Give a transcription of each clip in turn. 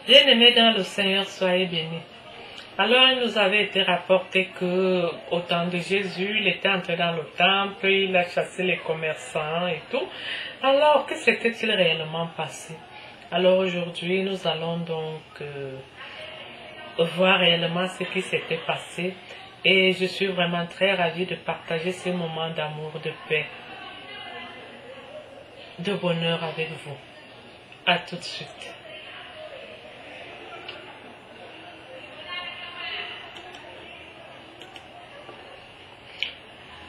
Bien-aimés dans le Seigneur, soyez bénis. Alors, il nous avait été rapporté que au temps de Jésus, il était entré dans le temple, il a chassé les commerçants et tout. Alors, que s'était-il réellement passé? Alors aujourd'hui, nous allons donc voir réellement ce qui s'était passé. Et je suis vraiment très ravie de partager ces moments d'amour, de paix, de bonheur avec vous. À tout de suite.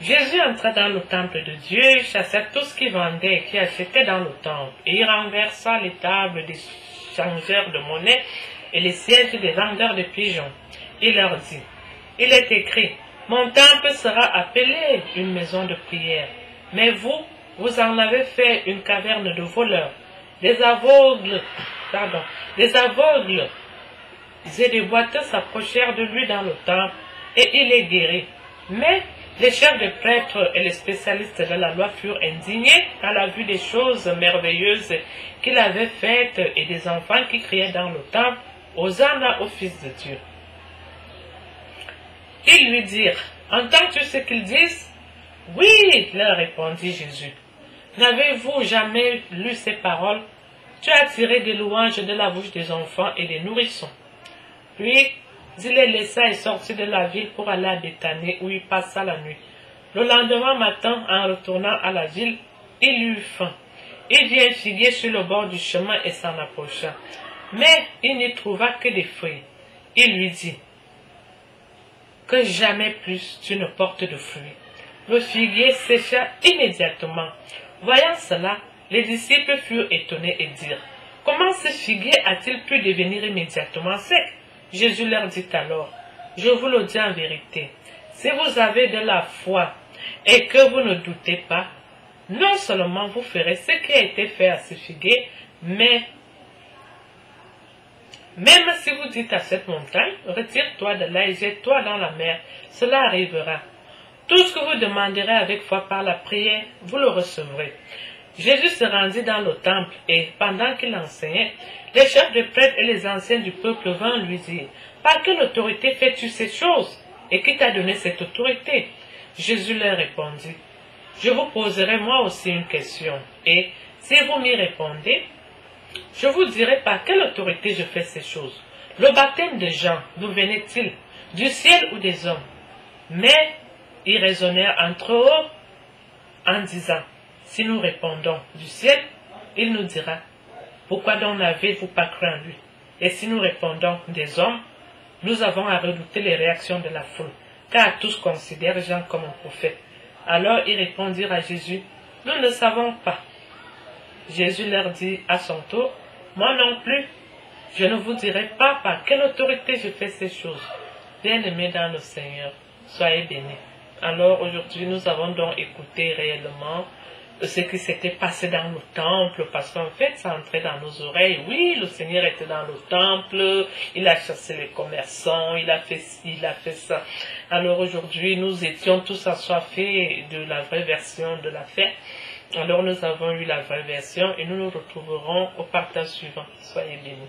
Jésus entra dans le temple de Dieu, il chassa tout ce qui vendait et qui achetait dans le temple, et il renversa les tables des changeurs de monnaie et les sièges des vendeurs de pigeons. Il leur dit, il est écrit, mon temple sera appelé une maison de prière, mais vous en avez fait une caverne de voleurs. Des aveugles et des boiteux s'approchèrent de lui dans le temple, et il les guérit. Mais les chefs des prêtres et les spécialistes de la loi furent indignés à la vue des choses merveilleuses qu'il avait faites et des enfants qui criaient dans le temple, Hosanna au Fils de Dieu. Ils lui dirent, entends-tu ce qu'ils disent? Oui, leur répondit Jésus. N'avez-vous jamais lu ces paroles? Tu as tiré des louanges de la bouche des enfants et des nourrissons. Puis, il les laissa et sortit de la ville pour aller à Béthanie où il passa la nuit. Le lendemain matin, en retournant à la ville, il eut faim. Il vit un figuier sur le bord du chemin et s'en approcha. Mais il n'y trouva que des feuilles. Il lui dit, que jamais plus tu ne portes de fruits. Le figuier sécha immédiatement. Voyant cela, les disciples furent étonnés et dirent, comment ce figuier a-t-il pu devenir immédiatement sec? Jésus leur dit alors, je vous le dis en vérité, si vous avez de la foi et que vous ne doutez pas, non seulement vous ferez ce qui a été fait à ce figuier, mais même si vous dites à cette montagne, retire-toi de là et jette-toi dans la mer, cela arrivera. Tout ce que vous demanderez avec foi par la prière, vous le recevrez. Jésus se rendit dans le temple et, pendant qu'il enseignait, les chefs de prêtres et les anciens du peuple vinrent lui dire, par quelle autorité fais-tu ces choses? Et qui t'a donné cette autorité? Jésus leur répondit, je vous poserai moi aussi une question, et si vous m'y répondez, je vous dirai par quelle autorité je fais ces choses. Le baptême de Jean, d'où venait-il? Du ciel ou des hommes? Mais ils raisonnèrent entre eux en disant, si nous répondons du ciel, il nous dira, pourquoi donc n'avez-vous pas cru en lui? Et si nous répondons des hommes, nous avons à redouter les réactions de la foule, car tous considèrent Jean comme un prophète. Alors ils répondirent à Jésus, nous ne savons pas. Jésus leur dit à son tour, moi non plus, je ne vous dirai pas par quelle autorité je fais ces choses. Bien-aimés dans le Seigneur, soyez bénis. Alors aujourd'hui nous avons donc écouté réellement ce qui s'était passé dans le temple, parce qu'en fait ça entrait dans nos oreilles. Oui, le Seigneur était dans le temple, il a chassé les commerçants, il a fait ci, il a fait ça. Alors aujourd'hui nous étions tous assoiffés de la vraie version de la fête. Alors nous avons eu la vraie version et nous nous retrouverons au partage suivant. Soyez bénis.